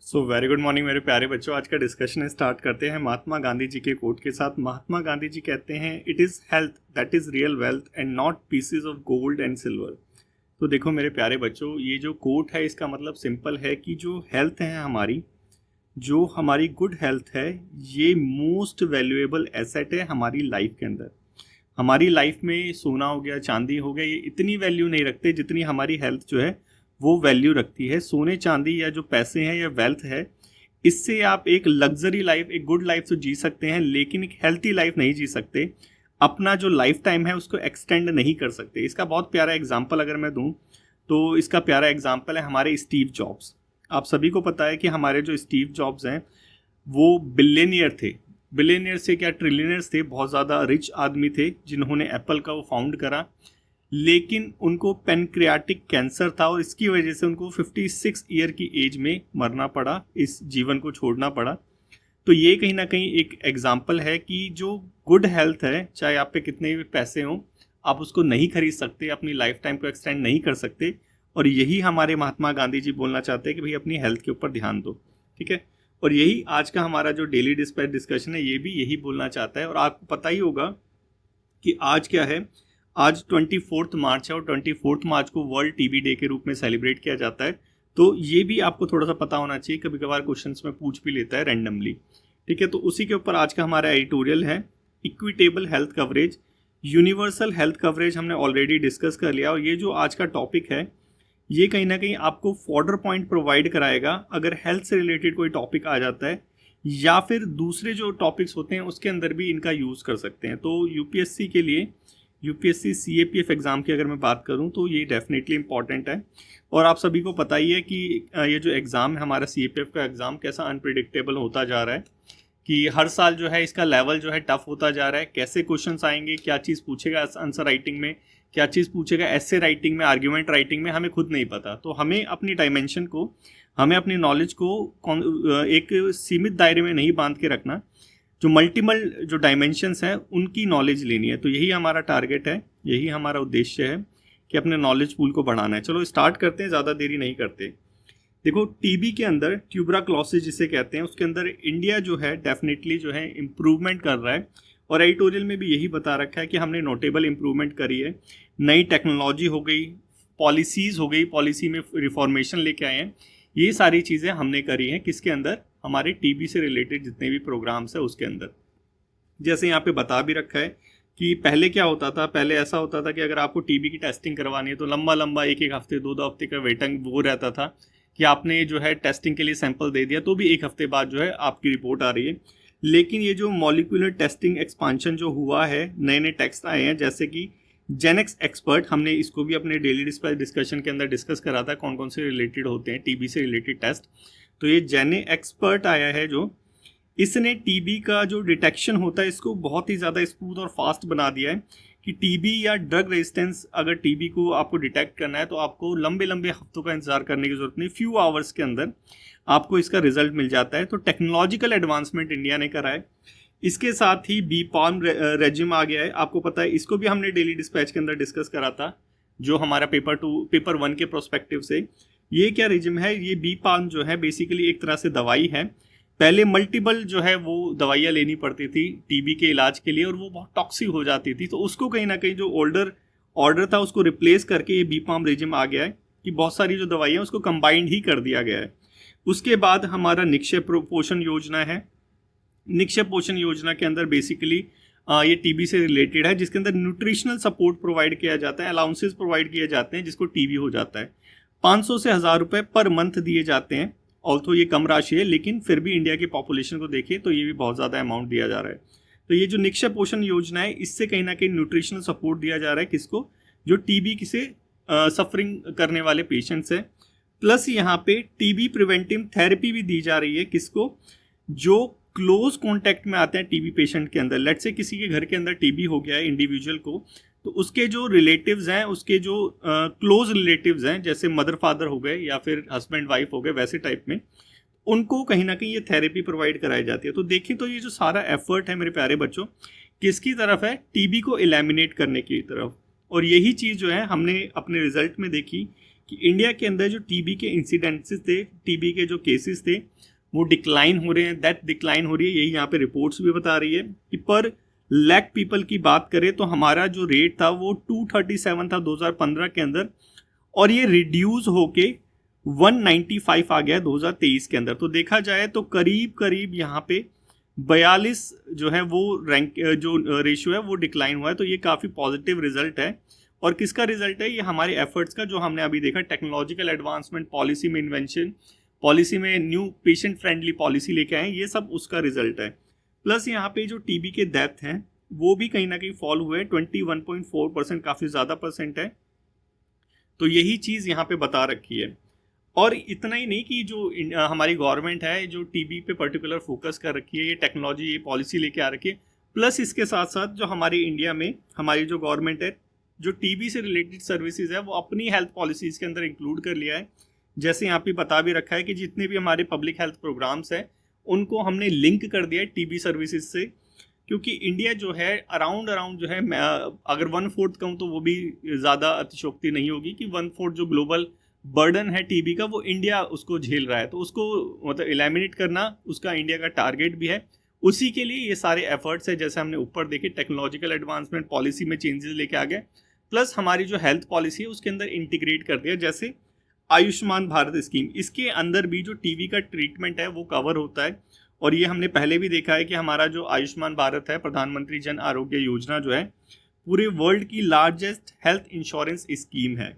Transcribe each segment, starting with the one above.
Very good morning मेरे प्यारे बच्चों। आज का डिस्कशन स्टार्ट करते हैं महात्मा गांधी जी के कोट के साथ। महात्मा गांधी जी कहते हैं, it is health that is real wealth and not pieces of gold and silver. तो देखो मेरे प्यारे बच्चों, ये जो कोट है इसका मतलब सिंपल है कि जो हेल्थ है हमारी, जो हमारी गुड हेल्थ है, ये मोस्ट वैल्यूएबल एसेट है हमारी लाइफ के अंदर। हमारी लाइफ में सोना हो गया, चांदी हो गया, ये इतनी वैल्यू नहीं रखते जितनी हमारी हेल्थ जो है वो वैल्यू रखती है। सोने चांदी या जो पैसे हैं या वेल्थ है, इससे आप एक लग्जरी लाइफ, एक गुड लाइफ तो जी सकते हैं, लेकिन एक हेल्थी लाइफ नहीं जी सकते। अपना जो लाइफ टाइम है उसको एक्सटेंड नहीं कर सकते। इसका बहुत प्यारा एग्जाम्पल अगर मैं दूं तो इसका प्यारा एग्जाम्पल है हमारे स्टीव जॉब्स। आप सभी को पता है कि हमारे जो स्टीव जॉब्स हैं वो बिलियनियर थे। बिलियनियर से क्या, ट्रिलियनियर्स थे, बहुत ज़्यादा रिच आदमी थे जिन्होंने एप्पल का वो फाउंड करा। लेकिन उनको पेनक्रियाटिक कैंसर था और इसकी वजह से उनको 56 ईयर की एज में मरना पड़ा, इस जीवन को छोड़ना पड़ा। तो ये कहीं ना कहीं एक एग्जाम्पल है कि जो गुड हेल्थ है, चाहे आप पे कितने भी पैसे हों, आप उसको नहीं खरीद सकते, अपनी लाइफ टाइम को एक्सटेंड नहीं कर सकते। और यही हमारे महात्मा गांधी जी बोलना चाहते हैं कि भाई अपनी हेल्थ के ऊपर ध्यान दो। ठीक है, और यही आज का हमारा जो डेली डिस्पैच डिस्कशन है, ये भी यही बोलना चाहता है। और आपको पता ही होगा कि आज क्या है, आज 24 मार्च है और 24 मार्च को वर्ल्ड टीबी डे के रूप में सेलिब्रेट किया जाता है। तो ये भी आपको थोड़ा सा पता होना चाहिए, कभी कभार क्वेश्चंस में पूछ भी लेता है रैंडमली। ठीक है, तो उसी के ऊपर आज का हमारा एडिटोरियल है, equitable health coverage, universal health coverage हमने ऑलरेडी डिस्कस कर लिया। और ये जो आज का टॉपिक है, ये कहीं ना कहीं आपको फॉर्डर पॉइंट प्रोवाइड कराएगा अगर हेल्थ से रिलेटेड कोई टॉपिक आ जाता है, या फिर दूसरे जो टॉपिक्स होते हैं उसके अंदर भी इनका यूज़ कर सकते हैं। तो यूपीएससी के लिए, यूपीएससी सीएपीएफ एग्ज़ाम की अगर मैं बात करूं तो ये डेफिनेटली इंपॉर्टेंट है। और आप सभी को पता ही है कि ये जो एग्ज़ाम है हमारा सीएपीएफ का एग्ज़ाम, कैसा अनप्रिडिक्टेबल होता जा रहा है, कि हर साल जो है इसका लेवल जो है टफ होता जा रहा है। कैसे क्वेश्चंस आएंगे, क्या चीज़ पूछेगा आंसर राइटिंग में, क्या चीज़ पूछेगा एस्से राइटिंग में, आर्ग्यूमेंट राइटिंग में, हमें खुद नहीं पता। तो हमें अपनी डायमेंशन को, हमें अपनी नॉलेज को एक सीमित दायरे में नहीं बांध के रखना, जो मल्टीपल जो डायमेंशंस हैं उनकी नॉलेज लेनी है। तो यही हमारा टारगेट है, यही हमारा उद्देश्य है कि अपने नॉलेज पूल को बढ़ाना है। चलो स्टार्ट करते हैं, ज़्यादा देरी नहीं करते। देखो, टीबी के अंदर ट्यूबराक्लोसिस जिसे कहते हैं, उसके अंदर इंडिया जो है डेफिनेटली जो है इम्प्रूवमेंट कर रहा है। और एडिटोरियल में भी यही बता रखा है कि हमने नोटेबल इम्प्रूवमेंट करी है। नई टेक्नोलॉजी हो गई, पॉलिसीज़ हो गई, पॉलिसी में रिफॉर्मेशन लेके आए हैं। ये सारी चीज़ें हमने करी हैं किसके अंदर, हमारे टीबी से रिलेटेड जितने भी प्रोग्राम्स है उसके अंदर। जैसे यहाँ पे बता भी रखा है कि पहले क्या होता था, पहले ऐसा होता था कि अगर आपको टीबी की टेस्टिंग करवानी है तो लंबा लंबा एक एक हफ्ते, दो हफ्ते का वेटिंग वो रहता था कि आपने जो है टेस्टिंग के लिए सैंपल दे दिया तो भी एक हफ्ते बाद जो है आपकी रिपोर्ट आ रही है। लेकिन ये जो मॉलिक्यूलर टेस्टिंग एक्सपांशन जो हुआ है, नए नए टेस्ट आए हैं, जैसे कि जेनेक्स एक्सपर्ट, हमने इसको भी अपने डेली डिस्कशन के अंदर डिस्कस करा था कौन कौन से रिलेटेड होते हैं टीबी से रिलेटेड टेस्ट। तो ये जेने एक्सपर्ट आया है, जो इसने टीबी का जो डिटेक्शन होता है इसको बहुत ही ज़्यादा स्मूथ और फास्ट बना दिया है कि टीबी या ड्रग रेजिस्टेंस, अगर टीबी को आपको डिटेक्ट करना है तो आपको लंबे लंबे हफ्तों का इंतजार करने की जरूरत नहीं, फ्यू आवर्स के अंदर आपको इसका रिजल्ट मिल जाता है। तो टेक्नोलॉजिकल एडवांसमेंट इंडिया ने करा है। इसके साथ ही बी पाल्म रेजिम आ गया है, आपको पता है, इसको भी हमने डेली डिस्पैच के अंदर डिस्कस करा था, जो हमारा पेपर 1 के प्रोस्पेक्टिव से। ये क्या रेजिम है, ये बी पाल्म जो है बेसिकली एक तरह से दवाई है। पहले मल्टीपल जो है वो दवाइयाँ लेनी पड़ती थी टीबी के इलाज के लिए और वो बहुत टॉक्सिक हो जाती थी। तो उसको कहीं ना कहीं जो ऑर्डर था उसको रिप्लेस करके ये बी पाल्म रेजिम आ गया है कि बहुत सारी जो दवाइयाँ उसको कंबाइंड ही कर दिया गया है। उसके बाद हमारा निक्षय पोषण योजना है। निक्षय पोषण योजना के अंदर बेसिकली ये टीबी से रिलेटेड है, जिसके अंदर न्यूट्रिशनल सपोर्ट प्रोवाइड किया जाता है, अलाउंसेस प्रोवाइड किए जाते हैं जिसको टीबी हो जाता है। 500 से 1000 रुपये पर मंथ दिए जाते हैं। ऑल्थो ये कम राशि है, लेकिन फिर भी इंडिया की पॉपुलेशन को देखें तो ये भी बहुत ज़्यादा अमाउंट दिया जा रहा है। तो ये जो निक्षय पोषण योजना है, इससे कहीं ना कहीं न्यूट्रिशनल सपोर्ट दिया जा रहा है किसको, जो टीबी से सफरिंग करने वाले पेशेंट्स हैं। प्लस यहाँ पे टीबी प्रिवेंटिव थेरेपी भी दी जा रही है किसको, जो क्लोज कॉन्टैक्ट में आते हैं टीबी पेशेंट के अंदर। लेट्स से किसी के घर के अंदर टीबी हो गया है इंडिविजुअल को, तो उसके जो रिलेटिव्स हैं, उसके जो क्लोज रिलेटिव्स हैं, जैसे मदर फादर हो गए या फिर हस्बैंड वाइफ हो गए, वैसे टाइप में उनको कहीं ना कहीं ये थेरेपी प्रोवाइड कराई जाती है। तो देखिए, तो ये जो सारा एफर्ट है मेरे प्यारे बच्चों, किसकी तरफ है, टीबी को एलिमिनेट करने की तरफ। और यही चीज़ जो है हमने अपने रिजल्ट में देखी कि इंडिया के अंदर जो टीबी के इंसिडेंसेस थे, टीबी के जो केसेस थे, वो डिक्लाइन हो रहे हैं, डेथ डिक्लाइन हो रही है। यही यहाँ पे रिपोर्ट्स भी बता रही है कि पर लाख पीपल की बात करें तो हमारा जो रेट था वो 237 था 2015 के अंदर, और ये रिड्यूस होके 195 आ गया 2023 के अंदर। तो देखा जाए तो करीब करीब यहाँ पे 42 जो है वो रैंक जो रेशियो है वो डिक्लाइन हुआ है। तो ये काफ़ी पॉजिटिव रिजल्ट है। और किसका रिजल्ट है? ये हमारे एफर्ट्स का, जो हमने अभी देखा, टेक्नोलॉजिकल एडवांसमेंट, पॉलिसी में इन्वेंशन, पॉलिसी में न्यू पेशेंट फ्रेंडली पॉलिसी लेके आए, ये सब उसका रिजल्ट है। प्लस यहाँ पे जो टीबी के डेथ हैं वो भी कहीं ना कहीं फॉल हुए, 21.4%, काफ़ी ज़्यादा परसेंट है। तो यही चीज़ यहाँ पे बता रखी है। और इतना ही नहीं कि जो हमारी गवर्नमेंट है जो टीबी पे पर्टिकुलर फोकस कर रखी है, ये टेक्नोलॉजी, ये पॉलिसी लेके आ रखी है, प्लस इसके साथ साथ जो हमारी इंडिया में हमारी जो गवर्नमेंट है जो टीबी से रिलेटेड सर्विसेज है वो अपनी हेल्थ पॉलिसीज़ के अंदर इंक्लूड कर लिया है। जैसे यहाँ पे बता भी रखा है कि जितने भी हमारे पब्लिक हेल्थ प्रोग्राम्स हैं उनको हमने लिंक कर दिया है टीबी सर्विसेज से, क्योंकि इंडिया जो है अराउंड जो है, अगर 1/4 कहूँ तो वो भी ज़्यादा अतिशोक्ति नहीं होगी कि 1/4 जो ग्लोबल बर्डन है टीबी का वो इंडिया उसको झेल रहा है। तो उसको मतलब एलिमिनेट करना उसका इंडिया का टारगेट भी है। उसी के लिए ये सारे एफर्ट्स है, जैसे हमने ऊपर देखे, टेक्नोलॉजिकल एडवांसमेंट, पॉलिसी में चेंजेस लेके आ गए, प्लस हमारी जो हेल्थ पॉलिसी है उसके अंदर इंटीग्रेट कर दिया। जैसे आयुष्मान भारत स्कीम, इसके अंदर भी जो टीबी का ट्रीटमेंट है वो कवर होता है। और ये हमने पहले भी देखा है कि हमारा जो आयुष्मान भारत है, प्रधानमंत्री जन आरोग्य योजना, जो है पूरे वर्ल्ड की लार्जेस्ट हेल्थ इंश्योरेंस स्कीम है।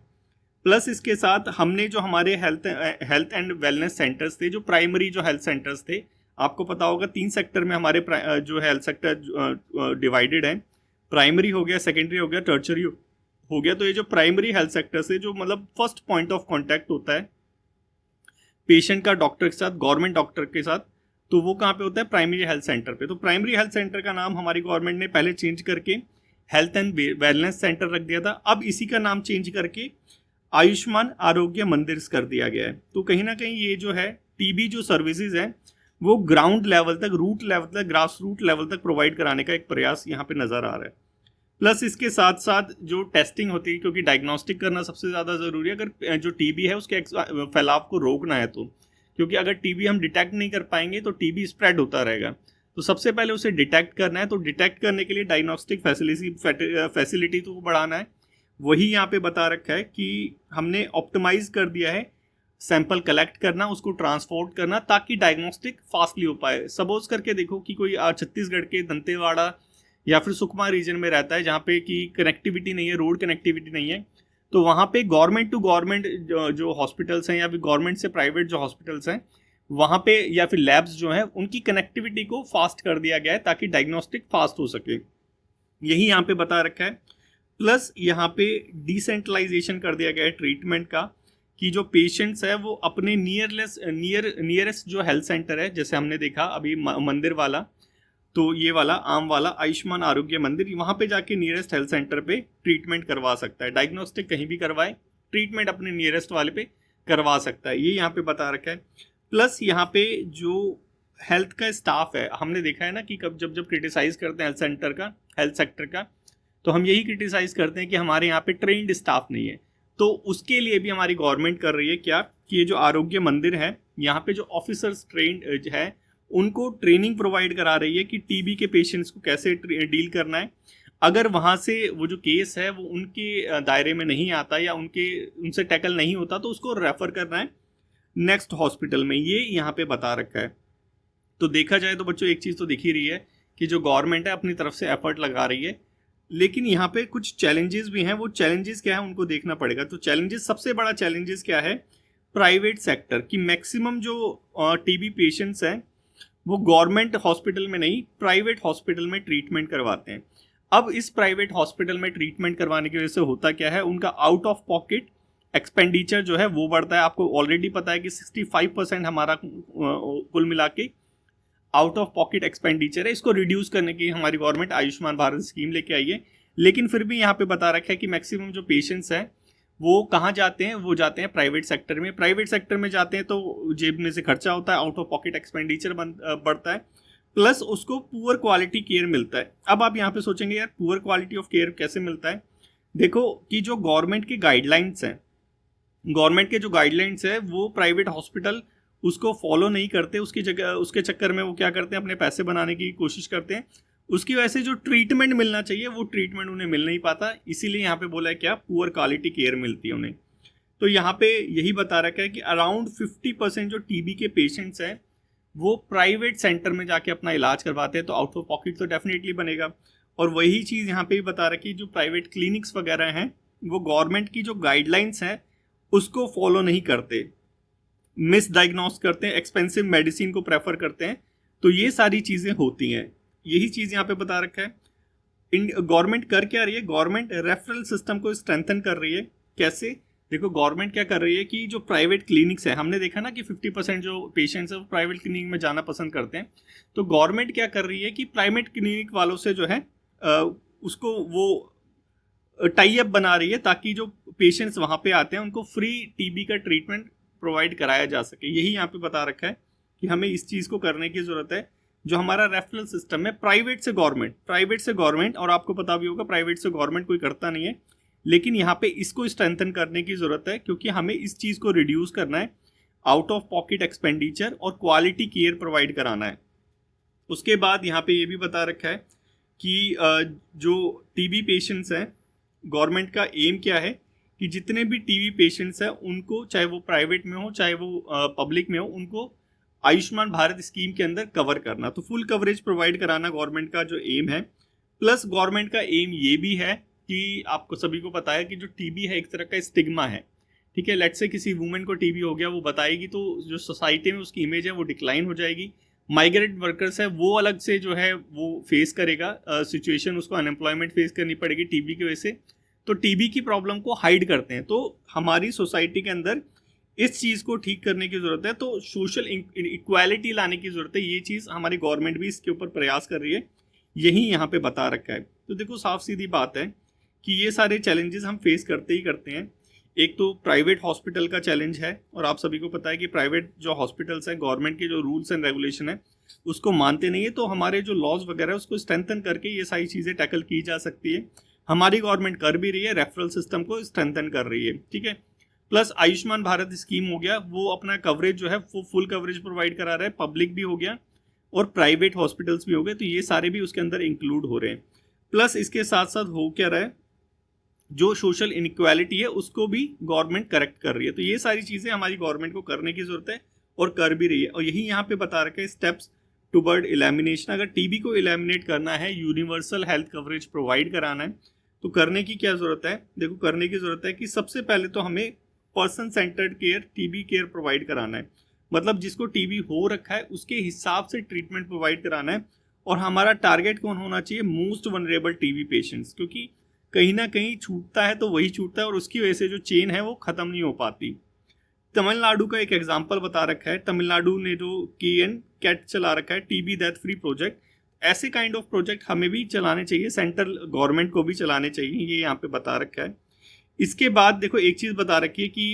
प्लस इसके साथ हमने जो हमारे हेल्थ एंड वेलनेस सेंटर्स थे, जो प्राइमरी जो हेल्थ सेंटर्स थे, आपको पता होगा 3 सेक्टर में हमारे जो हेल्थ सेक्टर डिवाइडेड है। प्राइमरी हो गया, सेकेंडरी हो गया, टर्चरी हो गया। तो ये जो प्राइमरी हेल्थ सेक्टर से जो मतलब फर्स्ट पॉइंट ऑफ कांटेक्ट होता है पेशेंट का डॉक्टर के साथ, गवर्नमेंट डॉक्टर के साथ, तो वो कहाँ पे होता है? प्राइमरी हेल्थ सेंटर पे। तो प्राइमरी हेल्थ सेंटर का नाम हमारी गवर्नमेंट ने पहले चेंज करके हेल्थ एंड वेलनेस सेंटर रख दिया था। अब इसी का नाम चेंज करके आयुष्मान आरोग्य मंदिर कर दिया गया है। तो कहीं ना कहीं ये जो है टीबी जो सर्विसेज है वो ग्राउंड लेवल तक, रूट लेवल तक, ग्रास रूट लेवल तक प्रोवाइड कराने का एक प्रयास यहाँ पे नज़र आ रहा है। प्लस इसके साथ साथ जो टेस्टिंग होती है, क्योंकि डायग्नोस्टिक करना सबसे ज़्यादा ज़रूरी है अगर जो टीबी है उसके फैलाव को रोकना है तो, क्योंकि अगर टीबी हम डिटेक्ट नहीं कर पाएंगे तो टीबी स्प्रेड होता रहेगा। तो सबसे पहले उसे डिटेक्ट करना है। तो डिटेक्ट करने के लिए डायग्नोस्टिक फैसिलिटी तो बढ़ाना है। वही यहाँ पे बता रखा है कि हमने ऑप्टिमाइज कर दिया है सैंपल कलेक्ट करना, उसको ट्रांसपोर्ट करना, ताकि डायग्नोस्टिक फास्टली हो पाए। सपोज करके देखो कि कोई छत्तीसगढ़ के दंतेवाड़ा या फिर सुकमा रीजन में रहता है जहाँ पे कि कनेक्टिविटी नहीं है, रोड कनेक्टिविटी नहीं है, तो वहाँ पे गवर्नमेंट टू गवर्नमेंट जो हॉस्पिटल्स हैं या फिर गवर्नमेंट से प्राइवेट जो हॉस्पिटल्स हैं वहाँ पे या फिर लैब्स जो हैं उनकी कनेक्टिविटी को फास्ट कर दिया गया है ताकि डायग्नोस्टिक फास्ट हो सके। यही यहाँ पे बता रखा है। प्लस यहाँ पे डिसेंट्रलाइजेशन कर दिया गया है ट्रीटमेंट का, कि जो पेशेंट्स है वो अपने नियरेस्ट जो हेल्थ सेंटर है, जैसे हमने देखा अभी मंदिर वाला, तो ये वाला आम वाला आयुष्मान आरोग्य मंदिर, वहाँ पे जाके नियरेस्ट हेल्थ सेंटर पे ट्रीटमेंट करवा सकता है। डायग्नोस्टिक कहीं भी करवाए, ट्रीटमेंट अपने नियरेस्ट वाले पे करवा सकता है। ये यहाँ पे बता रखा है। प्लस यहाँ पे जो हेल्थ का स्टाफ है, हमने देखा है ना कि कब जब क्रिटिसाइज करते हैं हेल्थ सेक्टर का, तो हम यही क्रिटिसाइज करते हैं कि हमारे यहाँ पे ट्रेंड स्टाफ नहीं है। तो उसके लिए भी हमारी गवर्नमेंट कर रही है क्या कि ये जो आरोग्य मंदिर है यहाँ पे जो ऑफिसर्स ट्रेंड है उनको ट्रेनिंग प्रोवाइड करा रही है कि टीबी के पेशेंट्स को कैसे डील करना है। अगर वहाँ से वो जो केस है वो उनके दायरे में नहीं आता या उनसे टैकल नहीं होता तो उसको रेफर करना है नेक्स्ट हॉस्पिटल में। ये यहाँ पे बता रखा है। तो देखा जाए तो बच्चों एक चीज़ तो दिख ही रही है कि जो गवर्नमेंट है अपनी तरफ से एफर्ट लगा रही है, लेकिन यहाँ पे कुछ चैलेंजेस भी हैं। वो चैलेंजेस क्या है उनको देखना पड़ेगा। तो चैलेंजेस, सबसे बड़ा चैलेंजेस क्या है? प्राइवेट सेक्टर की मैक्सिमम जो टीबी पेशेंट्स हैं वो गवर्नमेंट हॉस्पिटल में नहीं, प्राइवेट हॉस्पिटल में ट्रीटमेंट करवाते हैं। अब इस प्राइवेट हॉस्पिटल में ट्रीटमेंट करवाने की वजह से होता क्या है, उनका आउट ऑफ पॉकेट एक्सपेंडिचर जो है वो बढ़ता है। आपको ऑलरेडी पता है कि 65% हमारा कुल मिला के आउट ऑफ पॉकेट एक्सपेंडिचर है। इसको रिड्यूस करने की हमारी गवर्नमेंट आयुष्मान भारत स्कीम लेके आई है। लेकिन फिर भी यहाँ पे बता रखा है कि मैक्सिमम जो पेशेंट्स हैं वो कहाँ जाते हैं? वो जाते हैं प्राइवेट सेक्टर में। प्राइवेट सेक्टर में जाते हैं तो जेब में से खर्चा होता है, आउट ऑफ पॉकेट एक्सपेंडिचर बढ़ता है, प्लस उसको पुअर क्वालिटी केयर मिलता है। अब आप यहाँ पे सोचेंगे यार पुअर क्वालिटी ऑफ केयर कैसे मिलता है? देखो कि जो गवर्नमेंट की गाइडलाइंस हैं गवर्नमेंट के जो गाइडलाइंस है वो प्राइवेट हॉस्पिटल उसको फॉलो नहीं करते, उसकी जगह उसके चक्कर में वो क्या करते हैं, अपने पैसे बनाने की कोशिश करते हैं। उसकी वजह से जो ट्रीटमेंट मिलना चाहिए वो ट्रीटमेंट उन्हें मिल नहीं पाता, इसीलिए यहाँ पे बोला है क्या, पुअर क्वालिटी केयर मिलती है उन्हें। तो यहाँ पे यही बता रखा है कि अराउंड 50% जो टीबी के पेशेंट्स हैं वो प्राइवेट सेंटर में जाके अपना इलाज करवाते हैं, तो आउट ऑफ पॉकेट तो डेफिनेटली बनेगा। और वही चीज़ यहाँ पे भी बता रखी है, जो प्राइवेट क्लिनिक्स वगैरह हैं वो गवर्नमेंट की जो गाइडलाइंस हैं उसको फॉलो नहीं करते, मिस डायग्नोस करते हैं, एक्सपेंसिव मेडिसिन को प्रेफर करते हैं। तो ये सारी चीज़ें होती हैं, यही चीज़ यहाँ पे बता रखा है। गवर्नमेंट कर क्या रही है, गवर्नमेंट रेफरल सिस्टम को स्ट्रेंथन कर रही है। कैसे, देखो गवर्नमेंट क्या कर रही है कि जो प्राइवेट क्लिनिक्स है, हमने देखा ना कि 50% जो पेशेंट्स हैं वो प्राइवेट क्लिनिक में जाना पसंद करते हैं। तो गवर्नमेंट क्या कर रही है कि प्राइवेट क्लिनिक वालों से जो है उसको वो टाई अप बना रही है, ताकि जो पेशेंट्स वहाँ पे आते हैं उनको फ्री टीबी का ट्रीटमेंट प्रोवाइड कराया जा सके। यही यहाँ पे बता रखा है कि हमें इस चीज़ को करने की ज़रूरत है। जो हमारा रेफरल सिस्टम है प्राइवेट से गवर्नमेंट, और आपको पता भी होगा प्राइवेट से गवर्नमेंट कोई करता नहीं है, लेकिन यहाँ पे इसको स्ट्रेंथन करने की ज़रूरत है, क्योंकि हमें इस चीज़ को रिड्यूस करना है, आउट ऑफ पॉकेट एक्सपेंडिचर और क्वालिटी केयर प्रोवाइड कराना है। उसके बाद यहाँ पे ये भी बता रखा है कि जो टीबी पेशेंट्स हैं, गवर्नमेंट का एम क्या है कि जितने भी टीबी पेशेंट्स हैं उनको, चाहे वो प्राइवेट में हो चाहे वो पब्लिक में हो, उनको आयुष्मान भारत स्कीम के अंदर कवर करना, तो फुल कवरेज प्रोवाइड कराना गवर्नमेंट का जो एम है। प्लस गवर्नमेंट का एम ये भी है कि आपको सभी को पता है कि जो टीबी है एक तरह का स्टिग्मा है, ठीक है। लेट्स से किसी वुमेन को टीबी हो गया, वो बताएगी तो जो सोसाइटी में उसकी इमेज है वो डिक्लाइन हो जाएगी। माइग्रेंट वर्कर्स है वो अलग से जो है वो फेस करेगा सिचुएशन, उसको अनएम्प्लॉयमेंट फेस करनी पड़ेगी टीबी की वजह से। तो टीबी की प्रॉब्लम को हाइड करते हैं, तो हमारी सोसाइटी के अंदर इस चीज़ को ठीक करने की ज़रूरत है, तो सोशल इक्वालिटी लाने की ज़रूरत है। ये चीज़ हमारी गवर्नमेंट भी इसके ऊपर प्रयास कर रही है, यही यहाँ पे बता रखा है। तो देखो साफ सीधी बात है कि ये सारे चैलेंजेस हम फेस करते ही करते हैं। एक तो प्राइवेट हॉस्पिटल का चैलेंज है, और आप सभी को पता है कि प्राइवेट जो हॉस्पिटल्स हैं गवर्नमेंट के जो रूल्स एंड रेगुलेशन है उसको मानते नहीं है, तो हमारे जो लॉज वगैरह है उसको स्ट्रेंथन करके ये सारी चीज़ें टैकल की जा सकती है। हमारी गवर्नमेंट कर भी रही है, रेफरल सिस्टम को स्ट्रेंथन कर रही है, ठीक है। प्लस आयुष्मान भारत स्कीम हो गया, वो अपना कवरेज जो है वो फुल कवरेज प्रोवाइड करा रहा है, पब्लिक भी हो गया और प्राइवेट हॉस्पिटल्स भी हो गए, तो ये सारे भी उसके अंदर इंक्लूड हो रहे हैं। प्लस इसके साथ साथ हो क्या रहा है, जो सोशल इनइक्वालिटी है उसको भी गवर्नमेंट करेक्ट कर रही है। तो ये सारी चीज़ें हमारी गवर्नमेंट को करने की ज़रूरत है और कर भी रही है। और यही यहाँ पे बता रखा है स्टेप्स टुवर्ड एलिमिनेशन। अगर टीबी को एलिमिनेट करना है, यूनिवर्सल हेल्थ कवरेज प्रोवाइड कराना है, तो करने की क्या ज़रूरत है, देखो करने की ज़रूरत है कि सबसे पहले तो हमें person centred care, TB care provide कराना है। मतलब जिसको टीबी हो रखा है उसके हिसाब से ट्रीटमेंट प्रोवाइड कराना है। और हमारा टारगेट कौन होना चाहिए, मोस्ट वनरेबल टीबी पेशेंट्स, क्योंकि कहीं ना कहीं छूटता है तो वही छूटता है और उसकी वजह से जो चेन है वो ख़त्म नहीं हो पाती। तमिलनाडु का एक एग्जाम्पल बता रखा है, तमिलनाडु ने जो कैट चला रखा है, टीबी डेथ फ्री प्रोजेक्ट, ऐसे काइंड ऑफ प्रोजेक्ट हमें भी चलाने चाहिए, सेंट्रल गवर्नमेंट को भी चलाने चाहिए, ये यहाँ पे बता रखा है। इसके बाद देखो एक चीज़ बता रखी है कि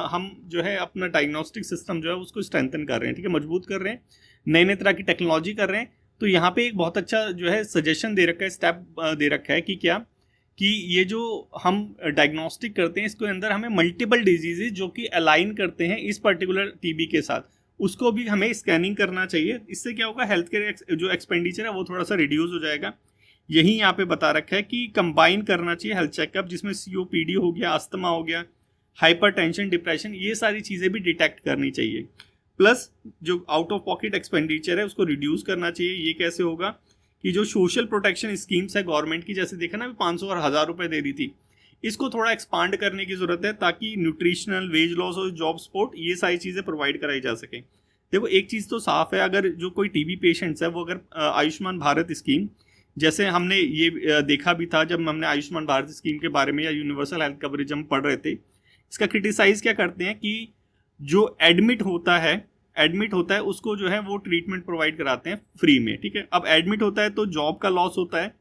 हम जो है अपना डायग्नोस्टिक सिस्टम जो है उसको स्ट्रेंथन कर रहे हैं, ठीक है, मजबूत कर रहे हैं, नए नए तरह की टेक्नोलॉजी कर रहे हैं। तो यहाँ पे एक बहुत अच्छा जो है सजेशन दे रखा है, स्टेप दे रखा है कि क्या, कि ये जो हम डायग्नोस्टिक करते हैं इसके अंदर हमें मल्टीपल डिजीजेज जो कि अलाइन करते हैं इस पर्टिकुलर टीबी के साथ, उसको भी हमें स्कैनिंग करना चाहिए। इससे क्या होगा, हेल्थ केयर जो एक्सपेंडिचर है वो थोड़ा सा रिड्यूस हो जाएगा। यही यहाँ पे बता रखा है कि कंबाइन करना चाहिए हेल्थ चेकअप, जिसमें सीओपीडी हो गया, अस्थमा हो गया, हाइपरटेंशन, डिप्रेशन, ये सारी चीज़ें भी डिटेक्ट करनी चाहिए। प्लस जो आउट ऑफ पॉकेट एक्सपेंडिचर है उसको रिड्यूस करना चाहिए। ये कैसे होगा कि जो सोशल प्रोटेक्शन स्कीम्स है गवर्नमेंट की, जैसे देखा ना 500 और 1000 रुपये दे रही थी, इसको थोड़ा एक्सपांड करने की ज़रूरत है, ताकि न्यूट्रिशनल, वेज लॉस और जॉब सपोर्ट ये सारी चीज़ें प्रोवाइड कराई जा सकें। देखो एक चीज़ तो साफ है, अगर जो कोई टीबी पेशेंट्स है वो अगर आयुष्मान भारत स्कीम, जैसे हमने ये देखा भी था जब हमने आयुष्मान भारत स्कीम के बारे में या यूनिवर्सल हेल्थ कवरेज हम पढ़ रहे थे, इसका क्रिटिसाइज क्या करते हैं कि जो एडमिट होता है उसको जो है वो ट्रीटमेंट प्रोवाइड कराते हैं फ्री में, ठीक है। अब एडमिट होता है तो जॉब का लॉस होता है,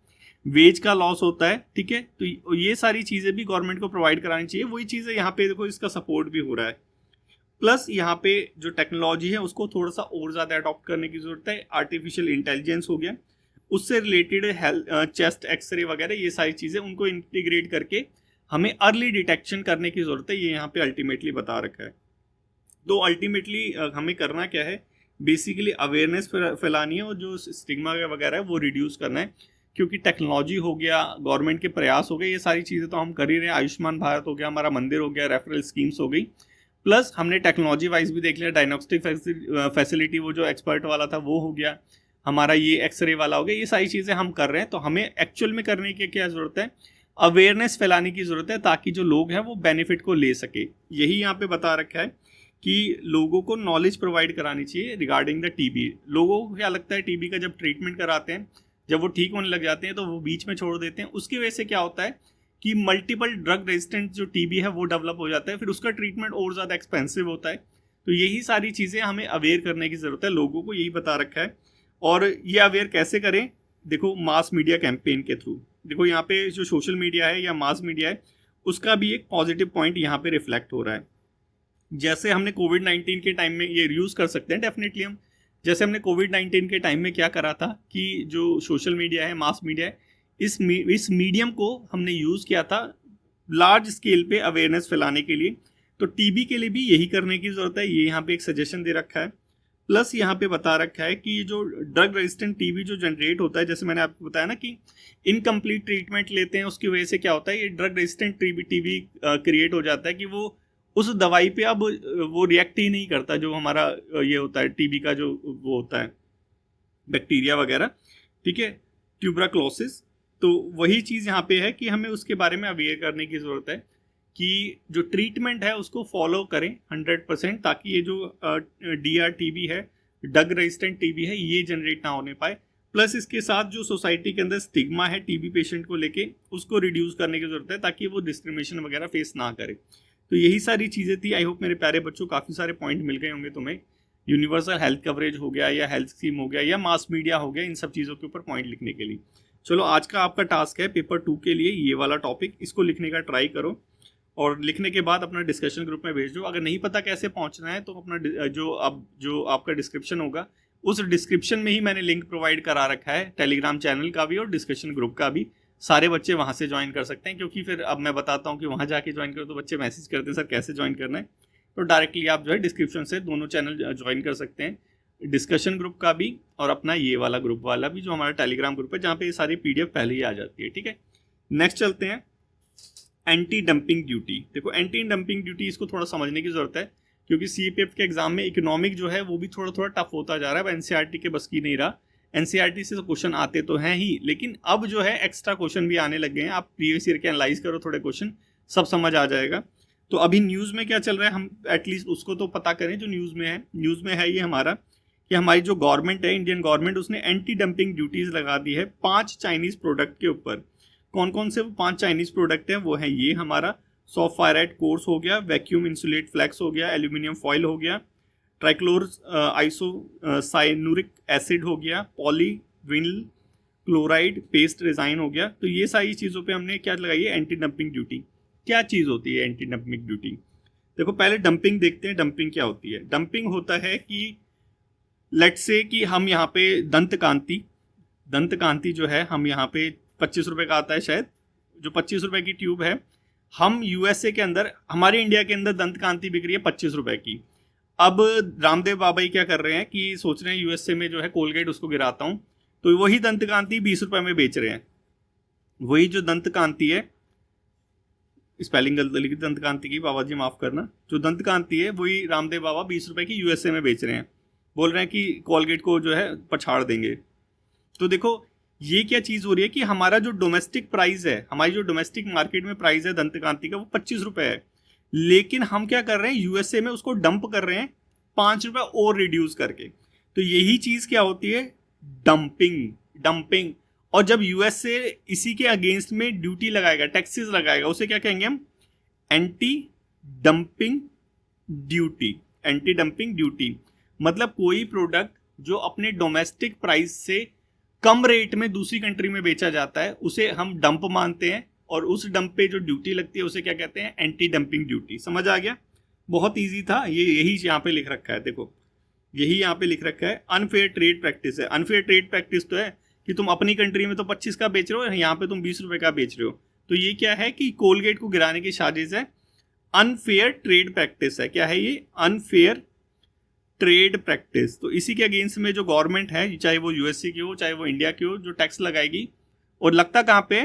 वेज का लॉस होता है, ठीक है। तो ये सारी चीज़ें भी गवर्नमेंट को प्रोवाइड करानी चाहिए। वही चीज़ें यहाँ पे देखो इसका सपोर्ट भी हो रहा है। प्लस यहाँ पे जो टेक्नोलॉजी है उसको थोड़ा सा और ज़्यादा अडॉप्ट करने की ज़रूरत है। आर्टिफिशियल इंटेलिजेंस हो गया, उससे रिलेटेड हेल्थ चेस्ट एक्सरे वगैरह ये सारी चीज़ें उनको इंटीग्रेट करके हमें अर्ली डिटेक्शन करने की ज़रूरत है, ये यहाँ पे अल्टीमेटली बता रखा है। तो अल्टीमेटली हमें करना क्या है, बेसिकली अवेयरनेस फैलानी है और जो स्टिग्मा वगैरह है वो रिड्यूस करना है, क्योंकि टेक्नोलॉजी हो गया, गवर्नमेंट के प्रयास हो गए, ये सारी चीज़ें तो हम कर ही रहे हैं। आयुष्मान भारत हो गया, हमारा मंदिर हो गया, रेफरल स्कीम्स हो गई, प्लस हमने टेक्नोलॉजी वाइज भी देख लिया, डायग्नोस्टिक फैसिलिटी वो जो एक्सपर्ट वाला था वो हो गया, हमारा ये एक्सरे वाला हो गया, ये सारी चीज़ें हम कर रहे हैं। तो हमें एक्चुअल में करने की क्या ज़रूरत है, अवेयरनेस फैलाने की ज़रूरत है, ताकि जो लोग हैं वो बेनिफिट को ले सके। यही यहाँ पे बता रखा है कि लोगों को नॉलेज प्रोवाइड करानी चाहिए रिगार्डिंग द टीबी। लोगों को क्या लगता है, टीबी का जब ट्रीटमेंट कराते हैं, जब वो ठीक होने लग जाते हैं तो वो बीच में छोड़ देते हैं। उसकी वजह से क्या होता है कि मल्टीपल ड्रग रेजिस्टेंट जो टीबी है वो डेवलप हो जाता है, फिर उसका ट्रीटमेंट और ज़्यादा एक्सपेंसिव होता है। तो यही सारी चीज़ें हमें अवेयर करने की ज़रूरत है, लोगों को यही बता रखा है। और ये अवेयर कैसे करें, देखो मास मीडिया कैंपेन के थ्रू। देखो यहाँ पे जो सोशल मीडिया है या मास मीडिया है, उसका भी एक पॉजिटिव पॉइंट यहाँ पे रिफ्लेक्ट हो रहा है। जैसे हमने कोविड-19 के टाइम में ये यूज़ कर सकते हैं डेफिनेटली हम, जैसे हमने कोविड-19 के टाइम में क्या करा था कि जो सोशल मीडिया है, मास मीडिया है, इस मीडियम को हमने यूज़ किया था लार्ज स्केल पे अवेयरनेस फैलाने के लिए। तो टीबी के लिए भी यही करने की ज़रूरत है, ये यहाँ पे एक सजेशन दे रखा है। प्लस यहाँ पे बता रखा है कि जो ड्रग रेजिस्टेंट टीबी जो जनरेट होता है, जैसे मैंने आपको बताया ना कि इनकम्प्लीट ट्रीटमेंट लेते हैं, उसकी वजह से क्या होता है, ये ड्रग रेजिस्टेंट टीबी क्रिएट हो जाता है कि वो उस दवाई पे अब वो रिएक्ट ही नहीं करता, जो हमारा ये होता है टीबी का जो वो होता है बैक्टीरिया वगैरह, ठीक है, ट्यूबरक्लोसिस। तो वही चीज़ यहाँ पे है कि हमें उसके बारे में अवेयर करने की ज़रूरत है कि जो ट्रीटमेंट है उसको फॉलो करें 100%, ताकि ये जो DRTB है, ड्रग रेजिस्टेंट टीबी है, ये जनरेट ना होने पाए। प्लस इसके साथ जो सोसाइटी के अंदर स्टिग्मा है टीबी पेशेंट को लेके, उसको रिड्यूस करने की ज़रूरत है, ताकि वो डिस्क्रिमिनेशन वगैरह फेस ना करे। तो यही सारी चीज़ें थी। आई होप मेरे प्यारे बच्चों काफ़ी सारे पॉइंट मिल गए होंगे तुम्हें। यूनिवर्सल हेल्थ कवरेज हो गया, या हेल्थ स्कीम हो गया, या मास मीडिया हो गया, इन सब चीज़ों के ऊपर पॉइंट लिखने के लिए। चलो आज का आपका टास्क है पेपर 2 के लिए ये वाला टॉपिक, इसको लिखने का ट्राई करो और लिखने के बाद अपना डिस्कशन ग्रुप में भेज दो। अगर नहीं पता कैसे पहुंचना है तो अपना जो आपका डिस्क्रिप्शन होगा, उस डिस्क्रिप्शन में ही मैंने लिंक प्रोवाइड करा रखा है टेलीग्राम चैनल का भी और डिस्कशन ग्रुप का भी। सारे बच्चे वहाँ से ज्वाइन कर सकते हैं, क्योंकि फिर अब मैं बताता हूँ कि वहाँ जाके ज्वाइन करो तो बच्चे मैसेज करते हैं सर कैसे ज्वाइन करना है। तो डायरेक्टली आप जो है डिस्क्रिप्शन से दोनों चैनल ज्वाइन कर सकते हैं, डिस्कशन ग्रुप का भी और अपना ये वाला ग्रुप वाला भी, जो हमारा टेलीग्राम ग्रुप है, जहाँ पे ये सारी PDF पहले ही आ जाती है। ठीक है, नेक्स्ट चलते हैं एंटी डंपिंग ड्यूटी। देखो एंटी डंपिंग ड्यूटी, इसको थोड़ा समझने की जरूरत है, क्योंकि CPF के एग्जाम में इकोनॉमिक जो है वो भी थोड़ा थोड़ा टफ होता जा रहा है। अब NCERT के बस की नहीं रहा। NCERT से तो क्वेश्चन आते तो हैं ही, लेकिन अब जो है एक्स्ट्रा क्वेश्चन भी आने लग गए हैं। आप प्रीवियस ईयर के एनालाइज करो थोड़े क्वेश्चन, सब समझ आ जाएगा। तो अभी न्यूज़ में क्या चल रहा है, हम एटलीस्ट उसको तो पता करें जो न्यूज़ में है। न्यूज़ में है ये हमारा कि हमारी जो गवर्नमेंट है, इंडियन गवर्नमेंट, उसने एंटी डंपिंग ड्यूटीज़ लगा दी है 5 चाइनीज़ प्रोडक्ट के ऊपर। कौन कौन से वो 5 चाइनीज़ प्रोडक्ट हैं, वो हैं ये हमारा सॉफ्ट फायराइट कोर्स हो गया, वैक्यूम इंसुलेट फ्लैक्स हो गया, एल्यूमिनियम फॉयल हो गया, ट्राइक्लोर आइसोसाइनुरिक एसिड हो गया, पॉलीविनिल क्लोराइड पेस्ट रेजाइन हो गया। तो ये सारी चीज़ों पे हमने क्या लगाई है, एंटी डंपिंग ड्यूटी। क्या चीज़ होती है एंटी डंपिंग ड्यूटी? देखो पहले डंपिंग देखते हैं, डंपिंग क्या होती है। डंपिंग होता है कि लेट्स से कि हम यहाँ पे दंत कांति जो है, हम यहाँ पे 25 रुपये का आता है शायद, जो 25 रुपये की ट्यूब है, हम USA के अंदर, हमारे इंडिया के अंदर दंत कांति बिक रही है 25 रुपये की। अब रामदेव बाबा ही क्या कर रहे हैं कि सोच रहे हैं USA में जो है कोलगेट, उसको गिराता हूँ, तो वही दंत कांति 20 रुपये में बेच रहे हैं। वही जो दंत कांति है, स्पेलिंग गलत लिखी दंत कांति की, बाबा जी माफ करना, जो दंत कांति है वही रामदेव बाबा 20 रुपये की USA में बेच रहे हैं, बोल रहे हैं कि कोलगेट को जो है पछाड़ देंगे। तो देखो ये क्या चीज़ हो रही है कि हमारा जो डोमेस्टिक प्राइस है, हमारी जो डोमेस्टिक मार्केट में प्राइस है दंत कांति का, वो 25 रुपये है, लेकिन हम क्या कर रहे हैं, USA में उसको डंप कर रहे हैं 5 रुपये और रिड्यूस करके। तो यही चीज़ क्या होती है, डंपिंग। और जब USA इसी के अगेंस्ट में ड्यूटी लगाएगा, टैक्सेस लगाएगा, उसे क्या कहेंगे हम, एंटी डंपिंग ड्यूटी। मतलब कोई प्रोडक्ट जो अपने डोमेस्टिक प्राइस से कम रेट में दूसरी कंट्री में बेचा जाता है, उसे हम डंप मानते हैं, और उस डंप पे जो ड्यूटी लगती है उसे क्या कहते हैं, एंटी डंपिंग ड्यूटी। समझ आ गया? बहुत इजी था ये, यही यहाँ पे लिख रखा है। देखो यही यहाँ पे लिख रखा है, अनफेयर ट्रेड प्रैक्टिस है। अनफेयर ट्रेड प्रैक्टिस तो है कि तुम अपनी कंट्री में तो 25 का बेच रहे हो, यहाँ पे तुम 20 रुपये का बेच रहे हो। तो ये क्या है कि कोलगेट को गिराने की साजिश है, अनफेयर ट्रेड प्रैक्टिस है। क्या है ये? Unfair trade practice. तो इसी के अगेंस्ट में जो गवर्नमेंट है, चाहे वो यूएसए की हो चाहे वो इंडिया की हो, जो टैक्स लगाएगी, और लगता कहाँ पे,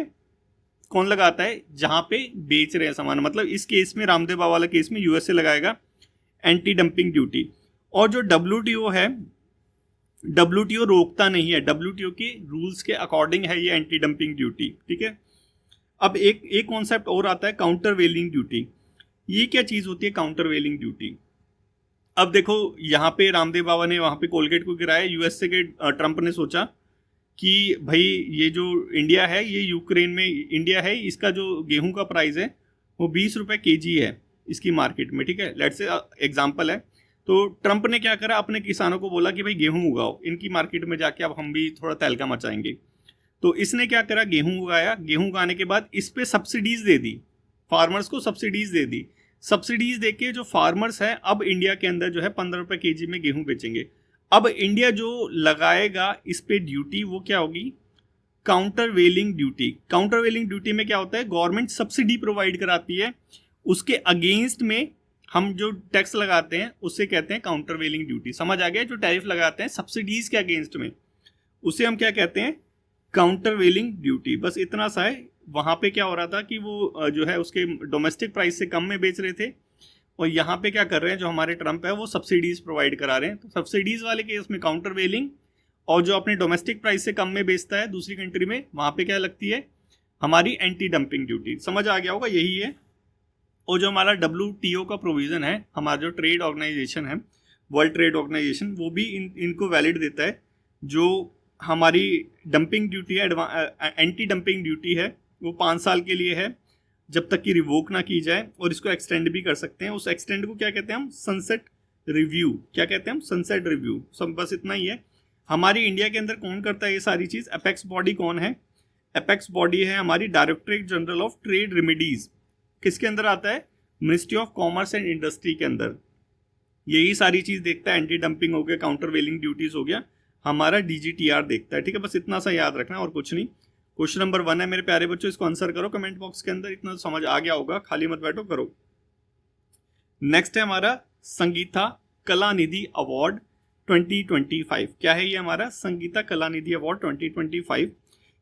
कौन लगाता है? जहां पे बेच रहे हैं सामान। मतलब इस केस में, रामदेव बाबा वाला केस में, यूएसए लगाएगा एंटी डंपिंग ड्यूटी। और जो डब्ल्यूटीओ है, डब्ल्यूटीओ रोकता नहीं है, डब्ल्यूटीओ के रूल्स के अकॉर्डिंग है ये एंटी डंपिंग ड्यूटी, ठीक है। अब एक कॉन्सेप्ट और आता है, काउंटर वेलिंग ड्यूटी। ये क्या चीज होती है काउंटर वेलिंग ड्यूटी? अब देखो, यहाँ पे रामदेव बाबा ने वहां पे कोलगेट को गिराया, यूएसए के ट्रंप ने सोचा कि भाई ये जो इंडिया है, ये यूक्रेन में इंडिया है, इसका जो गेहूं का प्राइस है वो 20 रुपये केजी है इसकी मार्केट में, ठीक है। लेट्स से एग्जांपल है। तो ट्रंप ने क्या करा, अपने किसानों को बोला कि भाई गेहूं उगाओ इनकी मार्केट में जाके, अब हम भी थोड़ा तहलका मचाएंगे। तो इसने क्या करा, गेहूं उगाया, गेहूं उगाने के बाद इस पे सब्सिडीज दे दी, फार्मर्स को सब्सिडीज दे दी। सब्सिडीज देके जो फार्मर्स हैं, अब इंडिया के अंदर जो है 15 रुपये केजी में गेहूं बेचेंगे। अब इंडिया जो लगाएगा इस पे ड्यूटी, वो क्या होगी? काउंटर वेलिंग ड्यूटी। काउंटर वेलिंग ड्यूटी में क्या होता है, गवर्नमेंट सब्सिडी प्रोवाइड कराती है, उसके अगेंस्ट में हम जो टैक्स लगाते हैं उसे कहते हैं काउंटर वेलिंग ड्यूटी। समझ आ गया? जो टैरिफ लगाते हैं सब्सिडीज के अगेंस्ट में, उसे हम क्या कहते हैं? काउंटर वेलिंग ड्यूटी। बस इतना सा है। वहां पे क्या हो रहा था कि वो जो है उसके डोमेस्टिक प्राइस से कम में बेच रहे थे, और यहाँ पे क्या कर रहे हैं जो हमारे ट्रंप है, वो सब्सिडीज प्रोवाइड करा रहे हैं। तो सब्सिडीज वाले केस में काउंटर वेलिंग, और जो अपने डोमेस्टिक प्राइस से कम में बेचता है दूसरी कंट्री में, वहां पे क्या लगती है? हमारी एंटी डंपिंग ड्यूटी। समझ आ गया होगा, यही है। और जो हमारा WTO का प्रोविजन है, हमारा जो ट्रेड ऑर्गेनाइजेशन है, वर्ल्ड ट्रेड ऑर्गेनाइजेशन, वो भी इनको वैलिड देता है। जो हमारी डंपिंग ड्यूटी है, एंटी डंपिंग ड्यूटी है, वो 5 साल के लिए है, जब तक कि रिवोक ना की जाए, और इसको एक्सटेंड भी कर सकते हैं। उस एक्सटेंड को क्या कहते हैं हम? Sunset review. क्या कहते हैं हम? Sunset review. सब बस इतना ही है। हमारी इंडिया के अंदर कौन करता है ये सारी चीज? अपेक्स बॉडी कौन है? अपेक्स बॉडी है हमारी directorate general of trade remedies. किसके अंदर आता है? Ministry of commerce and industry के अंदर। यही सारी चीज देखता है। एंटी डंपिंग हो गया, काउंटर वेलिंग ड्यूटीज हो गया, हमारा DGTR देखता है, ठीक है। बस इतना सा याद रखना और कुछ नहीं। क्वेश्चन नंबर 1 है मेरे प्यारे बच्चों, इसको आंसर करो कमेंट बॉक्स के अंदर। इतना समझ आ गया होगा, खाली मत बैठो, करो। नेक्स्ट है हमारा संगीता कलानिधि अवार्ड 2025। क्या है ये हमारा? संगीता कलानिधि अवार्ड 2025।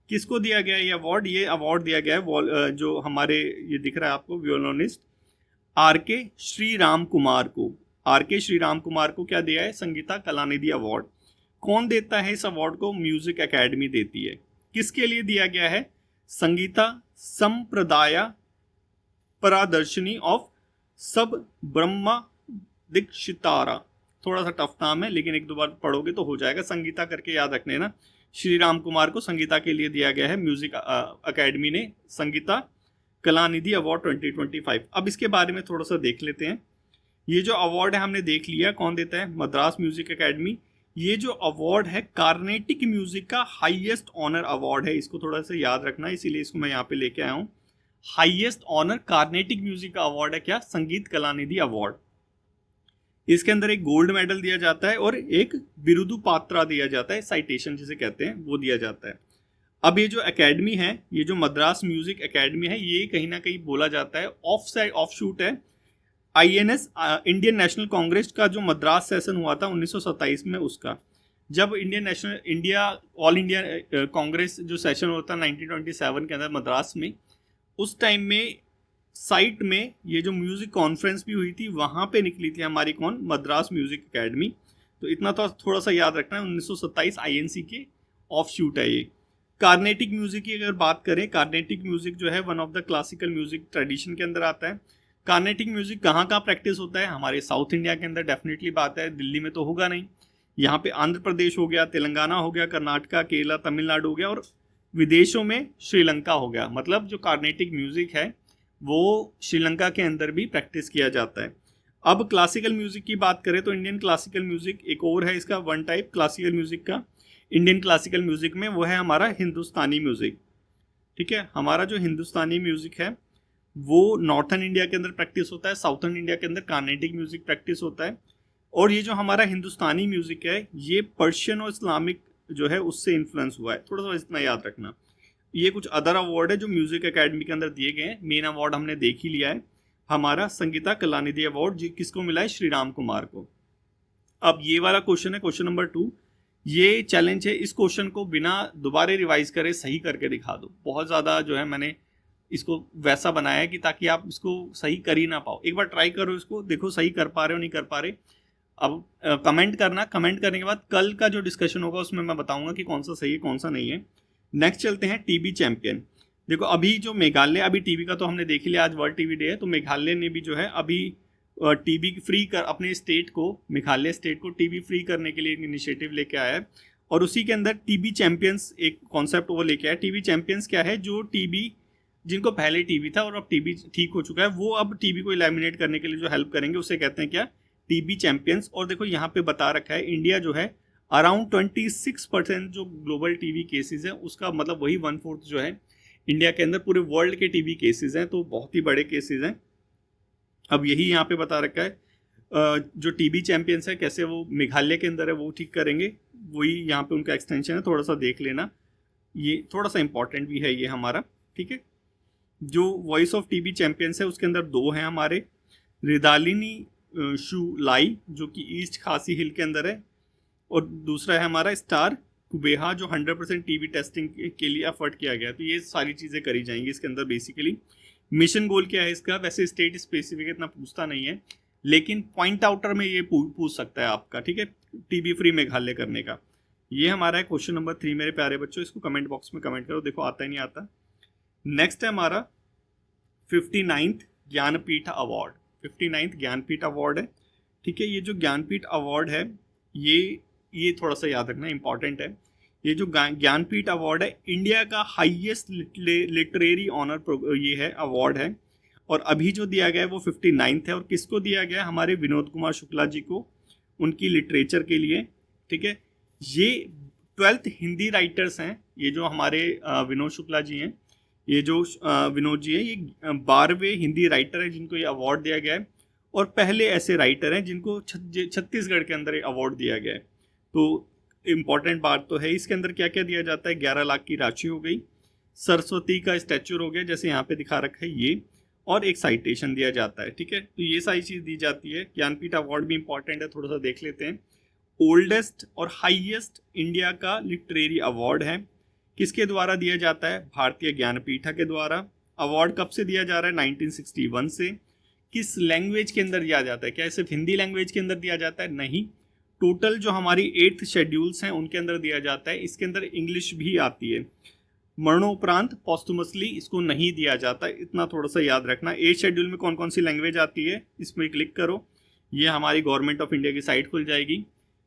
किसको दिया गया ये अवार्ड? ये अवार्ड दिया गया है जो हमारे, ये दिख रहा है आपको, वियोलिनिस्ट RK श्रीराम कुमार को। RK श्रीराम कुमार को क्या दिया है? संगीता कलानिधि अवार्ड। कौन देता है इस अवार्ड को? म्यूजिक एकेडमी देती है। किसके लिए दिया गया है? संगीता संप्रदाय प्रदर्शनी ऑफ सब ब्रह्मा दीक्षितारा। थोड़ा सा टफ नाम है, लेकिन 1-2 बार पढ़ोगे तो हो जाएगा। संगीता करके याद रखने ना। श्री राम कुमार को संगीता के लिए दिया गया है म्यूजिक अकेडमी ने, संगीता कलानिधि अवार्ड 2025। अब इसके बारे में थोड़ा सा देख लेते हैं। ये जो अवार्ड है हमने देख लिया, कौन देता है? Madras music academy. ये जो अवार्ड है कार्नेटिक म्यूजिक का हाईएस्ट ऑनर अवार्ड है, इसको थोड़ा सा याद रखना, इसीलिए इसको मैं यहाँ पे लेके आया हूँ। हाईएस्ट ऑनर कार्नेटिक म्यूजिक का अवार्ड है क्या? संगीत कलानिधि अवार्ड। इसके अंदर एक गोल्ड मेडल दिया जाता है और एक बिरुदु पात्रा दिया जाता है, साइटेशन जिसे कहते हैं, वो दिया जाता है। अब ये जो एकेडमी है, ये जो मद्रास म्यूजिक एकेडमी है, ये कहीं ना कहीं बोला जाता है ऑफ शूट है INS इंडियन नेशनल कांग्रेस का जो मद्रास सेशन हुआ था 1927 में, उसका। जब ऑल इंडिया कांग्रेस जो सेशन होता है 1927 के अंदर मद्रास में, उस टाइम में साइट में ये जो म्यूजिक कॉन्फ्रेंस भी हुई थी, वहां पे निकली थी हमारी कौन? Madras music academy. तो इतना तो थोड़ा सा याद रखना है, 1927 INC के ऑफ शूट है ये। कार्नेटिक म्यूजिक की अगर बात करें, कार्नेटिक म्यूजिक जो है one of the classical music tradition के अंदर आता है। कार्नेटिक म्यूजिक कहाँ कहाँ प्रैक्टिस होता है? हमारे साउथ इंडिया के अंदर डेफिनेटली बात है, दिल्ली में तो होगा नहीं। यहाँ पे आंध्र प्रदेश हो गया, तेलंगाना हो गया, कर्नाटका, केरला, तमिलनाडु हो गया, और विदेशों में श्रीलंका हो गया। मतलब जो कार्नेटिक म्यूजिक है वो श्रीलंका के अंदर भी प्रैक्टिस किया जाता है। अब क्लासिकल म्यूजिक की बात करें तो इंडियन क्लासिकल म्यूजिक एक और है, इसका वन टाइप क्लासिकल म्यूजिक का। इंडियन क्लासिकल म्यूजिक में वो है हमारा हिंदुस्तानी म्यूजिक, ठीक है। हमारा जो हिंदुस्तानी म्यूजिक है वो नॉर्थन इंडिया के अंदर प्रैक्टिस होता है, साउथर्न इंडिया के अंदर कार्नेटिक म्यूजिक प्रैक्टिस होता है। और ये जो हमारा हिंदुस्तानी म्यूजिक है, ये पर्शियन और इस्लामिक जो है उससे इन्फ्लुएंस हुआ है, थोड़ा सा इतना याद रखना। ये कुछ अदर अवार्ड है जो म्यूजिक एकेडमी के अंदर दिए गए हैं। मेन अवार्ड हमने देख ही लिया है, हमारा संगीता कलानिधि अवार्ड जी किसको मिला है, श्री राम कुमार को। अब ये वाला क्वेश्चन है क्वेश्चन नंबर 2, ये चैलेंज है, इस क्वेश्चन को बिना दोबारा रिवाइज करे सही करके दिखा दो। बहुत ज़्यादा जो है मैंने इसको वैसा बनाया है कि ताकि आप इसको सही कर ही ना पाओ। एक बार ट्राई करो इसको, देखो सही कर पा रहे हो नहीं कर पा रहे। अब कमेंट करना, कमेंट करने के बाद कल का जो डिस्कशन होगा उसमें मैं बताऊंगा कि कौन सा सही है कौन सा नहीं है। नेक्स्ट चलते हैं टीबी चैंपियन। देखो अभी जो मेघालय, अभी टीबी का तो हमने देख ही लिया, आज वर्ल्ड टीबी डे है, तो मेघालय ने भी जो है अभी टीबी फ्री कर अपने स्टेट को, मेघालय स्टेट को टीबी फ्री करने के लिए एक इनिशिएटिव लेके आया है। और उसी के अंदर टीबी चैंपियंस एक कॉन्सेप्ट वो लेके आया। टीबी चैंपियंस क्या है, जो टीबी जिनको पहले टीबी था और अब टीबी ठीक हो चुका है, वो अब टीबी को एलिमिनेट करने के लिए जो हेल्प करेंगे उसे कहते हैं क्या, टीबी चैंपियंस। और देखो यहाँ पे बता रखा है इंडिया जो है अराउंड 26% जो ग्लोबल टीबी केसेस है उसका मतलब वही 1/4 जो है इंडिया के अंदर पूरे वर्ल्ड के टीबी केसेस हैं, तो बहुत ही बड़े केसेस हैं। अब यही यहाँ पे बता रखा है जो टीबी चैंपियंस है कैसे वो मेघालय के अंदर है वो ठीक करेंगे, वही यहाँ पे उनका एक्सटेंशन है, थोड़ा सा देख लेना, ये थोड़ा सा इंपॉर्टेंट भी है ये हमारा, ठीक है। जो वॉइस ऑफ टीबी चैंपियंस है उसके अंदर 2 हैं हमारे, रिदालिनी शुलाई जो कि ईस्ट खासी हिल के अंदर है, और दूसरा है हमारा स्टार कुबेहा जो 100% टीबी टेस्टिंग के लिए एफर्ट किया गया। तो ये सारी चीज़ें करी जाएंगी इसके अंदर। बेसिकली मिशन गोल क्या है इसका, वैसे स्टेट स्पेसिफिक इतना पूछता नहीं है, लेकिन पॉइंट आउटर में ये पूछ सकता है आपका, ठीक है, टीबी फ्री मेघालय करने का। ये हमारा है क्वेश्चन नंबर 3 मेरे प्यारे बच्चों, इसको कमेंट बॉक्स में कमेंट करो, देखो आता ही नहीं आता। नेक्स्ट है हमारा 59th Jnanpith award. 59th Jnanpith award है, ठीक है। ये जो ज्ञानपीठ अवार्ड है ये थोड़ा सा याद रखना इंपॉर्टेंट है। ये जो ज्ञानपीठ अवार्ड है इंडिया का हाईएस्ट लिटरेरी ऑनर ये है अवार्ड है, और अभी जो दिया गया है वो 59th है। और किसको दिया गया है, हमारे विनोद कुमार शुक्ला जी को, उनकी लिटरेचर के लिए, ठीक है। ये 12th हिंदी राइटर्स हैं, ये जो हमारे विनोद शुक्ला जी हैं, ये जो विनोद जी हैं, ये 12वें हिंदी राइटर हैं जिनको ये अवार्ड दिया गया है, और पहले ऐसे राइटर हैं जिनको छत्तीसगढ़ के अंदर ये अवार्ड दिया गया है। तो इम्पॉर्टेंट बात तो है, इसके अंदर क्या क्या दिया जाता है, 11 लाख की राशि हो गई, सरस्वती का स्टैच्यू हो गया जैसे यहाँ पे दिखा रखा है ये, और एक साइटेशन दिया जाता है, ठीक है। तो ये सारी चीज़ दी जाती है। ज्ञानपीठ अवार्ड भी इंपॉर्टेंट है, थोड़ा सा देख लेते हैं। ओल्डेस्ट और हाईएस्ट इंडिया का लिटरेरी अवार्ड है, किसके द्वारा दिया जाता है, भारतीय ज्ञानपीठ के द्वारा। अवार्ड कब से दिया जा रहा है, 1961 से। किस लैंग्वेज के अंदर दिया जाता है, क्या सिर्फ हिंदी लैंग्वेज के अंदर दिया जाता है, नहीं, टोटल जो हमारी 8 शेड्यूल्स हैं उनके अंदर दिया जाता है। इसके अंदर इंग्लिश भी आती है, मरणोपरांत पॉस्टुमसली इसको नहीं दिया जाता, इतना थोड़ा सा याद रखना। 8 शेड्यूल में कौन कौन सी लैंग्वेज आती है इसमें क्लिक करो, ये हमारी गवर्नमेंट ऑफ इंडिया की साइट खुल जाएगी।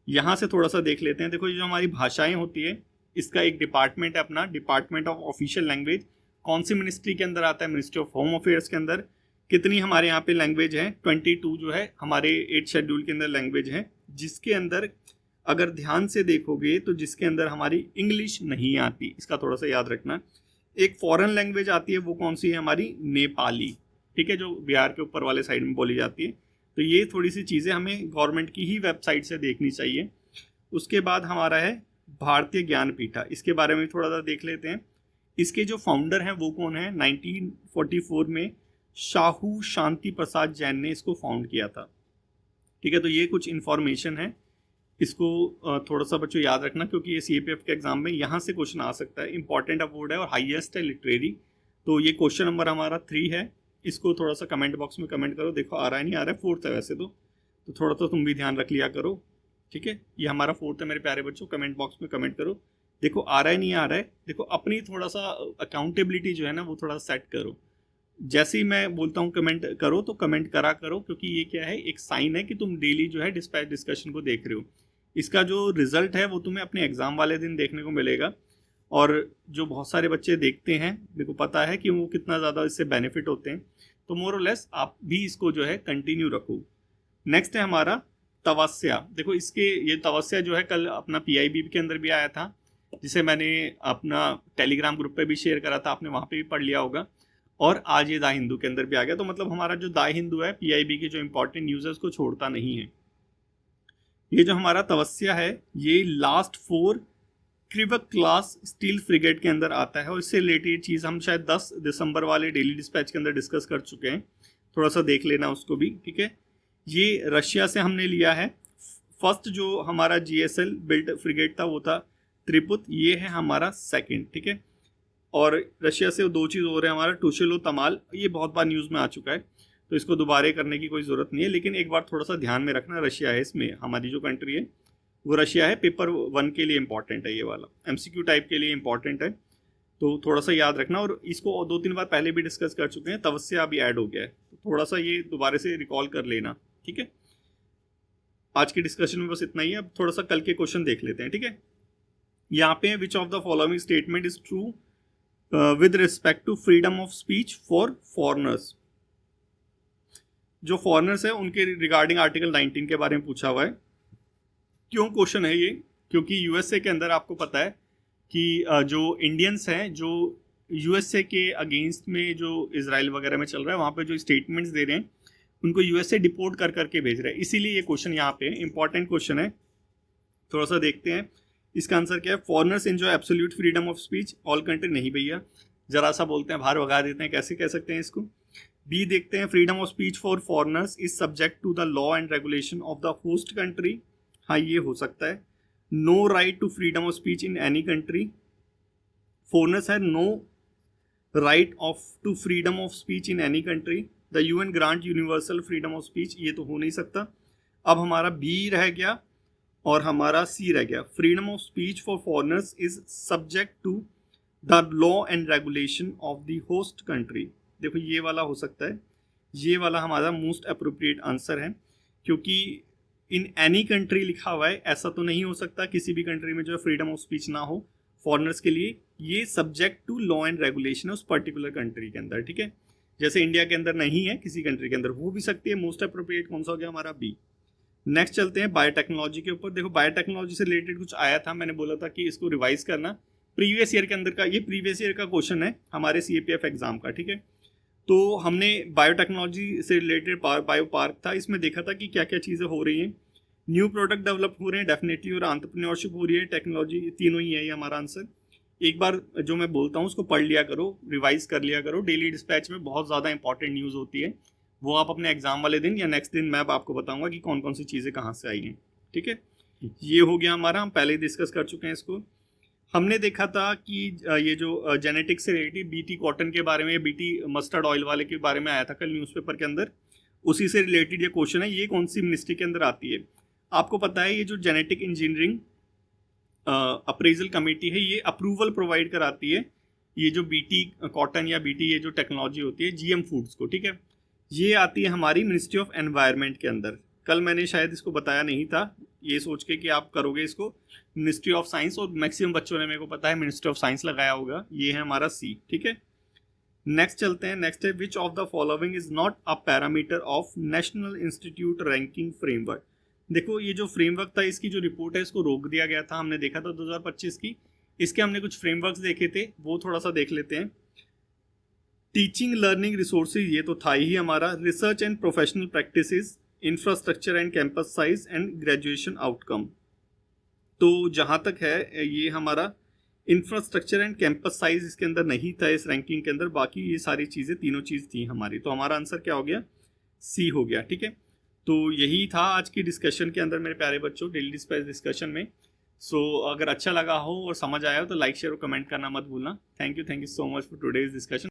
यहाँ से थोड़ा सा देख लेते हैं। देखो ये जो हमारी भाषाएं होती है इसका एक डिपार्टमेंट है अपना, डिपार्टमेंट ऑफ ऑफिशियल लैंग्वेज, कौन सी मिनिस्ट्री के अंदर आता है, मिनिस्ट्री ऑफ होम अफेयर्स के अंदर। कितनी हमारे यहाँ पे लैंग्वेज है, 22 जो है हमारे 8 शेड्यूल के अंदर लैंग्वेज है, जिसके अंदर अगर ध्यान से देखोगे तो जिसके अंदर हमारी इंग्लिश नहीं आती, इसका थोड़ा सा याद रखना। एक फॉरेन लैंग्वेज आती है, वो कौन सी है, हमारी नेपाली, ठीक है, जो बिहार के ऊपर वाले साइड में बोली जाती है। तो ये थोड़ी सी चीज़ें हमें गवर्नमेंट की ही वेबसाइट से देखनी चाहिए। उसके बाद हमारा है भारतीय ज्ञानपीठा, इसके बारे में थोड़ा सा देख लेते हैं। इसके जो फाउंडर हैं वो कौन है, 1944 में शाहू शांति प्रसाद जैन ने इसको फाउंड किया था, ठीक है। तो ये कुछ इन्फॉर्मेशन है, इसको थोड़ा सा बच्चों याद रखना, क्योंकि ये CAPF के एग्जाम में यहाँ से क्वेश्चन आ सकता है। इंपॉर्टेंट अवार्ड है और हाईएस्ट है लिटरेरी। तो ये क्वेश्चन नंबर हमारा 3 है, इसको थोड़ा सा कमेंट बॉक्स में कमेंट करो, देखो आ रहा है नहीं आ रहा है, 4th है वैसे तो थोड़ा सा तुम भी ध्यान रख लिया करो, ठीक है। ये हमारा 4th है मेरे प्यारे बच्चों, कमेंट बॉक्स में कमेंट करो, देखो आ रहा है नहीं आ रहा है। देखो अपनी थोड़ा सा अकाउंटेबिलिटी जो है ना वो थोड़ा सा सेट करो, जैसे ही मैं बोलता हूँ कमेंट करो तो कमेंट करा करो, क्योंकि ये क्या है, एक साइन है कि तुम डेली जो है डिस्पैच डिस्कशन को देख रहे हो। इसका जो रिजल्ट है वो तुम्हें अपने एग्जाम वाले दिन देखने को मिलेगा, और जो बहुत सारे बच्चे देखते हैं मेरे को पता है कि वो कितना ज़्यादा इससे बेनिफिट होते हैं। तो मोर और लेस आप भी इसको जो है कंटिन्यू रखो। नेक्स्ट है हमारा तवस्या। देखो इसके ये तवस्या जो है कल अपना PIB के अंदर भी आया था, जिसे मैंने अपना टेलीग्राम ग्रुप पे भी शेयर करा था, आपने वहाँ पे भी पढ़ लिया होगा, और आज ये दा हिंदू के अंदर भी आ गया। तो मतलब हमारा जो दा हिंदू है PIB के जो इंपॉर्टेंट न्यूज़ है उसको छोड़ता नहीं है। ये जो हमारा तवस्या है ये लास्ट 4 क्रिवक क्लास स्टील फ्रिगेट के अंदर आता है और इससे रिलेटेड चीज़ हम शायद 10 दिसंबर वाले डेली डिस्पैच के अंदर डिस्कस कर चुके हैं, थोड़ा सा देख लेना उसको भी, ठीक है। ये रशिया से हमने लिया है। फर्स्ट जो हमारा GSL बिल्ट फ्रिगेट था वो था त्रिपुत, ये है हमारा सेकंड, ठीक है। और रशिया से दो चीज़ हो रहे हैं, हमारा टुशेलो तमाल, ये बहुत बार न्यूज़ में आ चुका है तो इसको दोबारा करने की कोई ज़रूरत नहीं है, लेकिन एक बार थोड़ा सा ध्यान में रखना, रशिया है इसमें, हमारी जो कंट्री है वो रशिया है। पेपर 1 के लिए इंपॉर्टेंट है ये वाला, MCQ टाइप के लिए इंपॉर्टेंट है, तो थोड़ा सा याद रखना। और इसको 2-3 बार पहले भी डिस्कस कर चुके हैं, तवस्या अभी ऐड हो गया है, तो थोड़ा सा ये दोबारा से रिकॉल कर लेना, ठीक है। आज की डिस्कशन में बस इतना ही है, अब थोड़ा सा कल के क्वेश्चन देख लेते हैं, ठीक है। यहाँ पे which of the following statement is true with respect to freedom of speech for foreigners. जो फॉरनर्स है उनके रिगार्डिंग आर्टिकल 19 के बारे में पूछा हुआ है। क्यों क्वेश्चन है ये? क्योंकि USA के अंदर आपको पता है कि जो इंडियंस हैं जो USA के अगेंस्ट में जो इजराइल वगैरह में चल रहा है वहाँ पे जो स्टेटमेंट्स दे रहे हैं उनको USA डिपोर्ट कर करके भेज रहा है, इसीलिए ये क्वेश्चन यहाँ पे इंपॉर्टेंट क्वेश्चन है। थोड़ा सा देखते हैं इसका आंसर क्या है। Foreigners enjoy absolute freedom of speech, all country नहीं भैया, जरा सा बोलते हैं बाहर भगा देते हैं, कैसे कह सकते हैं इसको। बी देखते हैं, freedom of speech for foreigners is subject to the law and regulation of the host country, हाँ ये हो सकता है। No right to freedom of speech in any country, foreigners है no right of to freedom of speech in any country, the UN grant universal freedom of speech, ये तो हो नहीं सकता। अब हमारा बी रह गया और हमारा सी रह गया, freedom of speech for foreigners is subject to the law and regulation of the host country. देखो ये वाला हो सकता है, ये वाला हमारा मोस्ट अप्रोप्रिएट आंसर है, क्योंकि इन एनी कंट्री लिखा हुआ है, ऐसा तो नहीं हो सकता किसी भी कंट्री में जो है फ्रीडम ऑफ स्पीच ना हो फॉरनर्स के लिए। ये subject to law and regulation है उस पर्टिकुलर कंट्री के अंदर, ठीक है। जैसे इंडिया के अंदर नहीं है, किसी कंट्री के अंदर हो भी सकती है। मोस्ट अप्रोप्रिएट कौन सा हो गया हमारा बी। नेक्स्ट चलते हैं बायोटेक्नोलॉजी के ऊपर। देखो बायोटेक्नोलॉजी से रिलेटेड कुछ आया था, मैंने बोला था कि इसको रिवाइज करना, प्रीवियस ईयर के अंदर का, ये प्रीवियस ईयर का क्वेश्चन है हमारे CAPF एग्जाम का, ठीक है। तो हमने बायोटेक्नोलॉजी से रिलेटेड बायो पार्क था, इसमें देखा था कि क्या क्या चीज़ें हो रही हैं। न्यू प्रोडक्ट डेवलप हो रहे हैं डेफिनेटली, और एंटरप्रेन्योरशिप हो रही है, टेक्नोलॉजी, तीनों ही है ये हमारा आंसर। एक बार जो मैं बोलता हूँ उसको पढ़ लिया करो, रिवाइज कर लिया करो, डेली डिस्पैच में बहुत ज़्यादा इंपॉर्टेंट न्यूज़ होती है, वो आप अपने एग्जाम वाले दिन या नेक्स्ट दिन मैं आपको बताऊंगा कि कौन कौन सी चीज़ें कहाँ से आई हैं, ठीक है। ये हो गया हमारा, हम पहले ही डिस्कस कर चुके हैं इसको। हमने देखा था कि ये जो जेनेटिक्स से रिलेटेड BT कॉटन के बारे में, BT मस्टर्ड ऑयल वाले के बारे में आया था कल न्यूज़पेपर के अंदर, उसी से रिलेटेड ये क्वेश्चन है। ये कौन सी मिनिस्ट्री के अंदर आती है? आपको पता है ये जो जेनेटिक इंजीनियरिंग अप्रेजल कमेटी है, ये अप्रूवल प्रोवाइड कराती है ये जो BT कॉटन या BT ये जो टेक्नोलॉजी होती है GM फूड्स को, ठीक है। ये आती है हमारी मिनिस्ट्री ऑफ एनवायरनमेंट के अंदर। कल मैंने शायद इसको बताया नहीं था, ये सोच के कि आप करोगे इसको मिनिस्ट्री ऑफ साइंस, और मैक्सिमम बच्चों ने मेरे को पता है मिनिस्ट्री ऑफ साइंस लगाया होगा। ये है हमारा सी, ठीक है। नेक्स्ट चलते हैं, नेक्स्ट है विच of the following is not a parameter of national institute ranking framework. देखो ये जो फ्रेमवर्क था, इसकी जो रिपोर्ट है इसको रोक दिया गया था, हमने देखा था 2025 की। इसके हमने कुछ फ्रेमवर्क्स देखे थे, वो थोड़ा सा देख लेते हैं। टीचिंग लर्निंग रिसोर्सेज, ये तो था ही हमारा। Research and professional practices, infrastructure and campus size and graduation outcome. तो जहाँ तक है ये हमारा इंफ्रास्ट्रक्चर एंड कैंपस साइज इसके अंदर नहीं था इस रैंकिंग के अंदर, बाकी ये सारी चीज़ें तीनों चीज़ थी हमारी। तो हमारा आंसर क्या हो गया? सी हो गया, ठीक है। तो यही था आज की डिस्कशन के अंदर मेरे प्यारे बच्चों, डेली डिस्पैच डिस्कशन में। सो अगर अच्छा लगा हो और समझ आया हो तो लाइक शेयर और कमेंट करना मत भूलना। Thank you so much for today's discussion.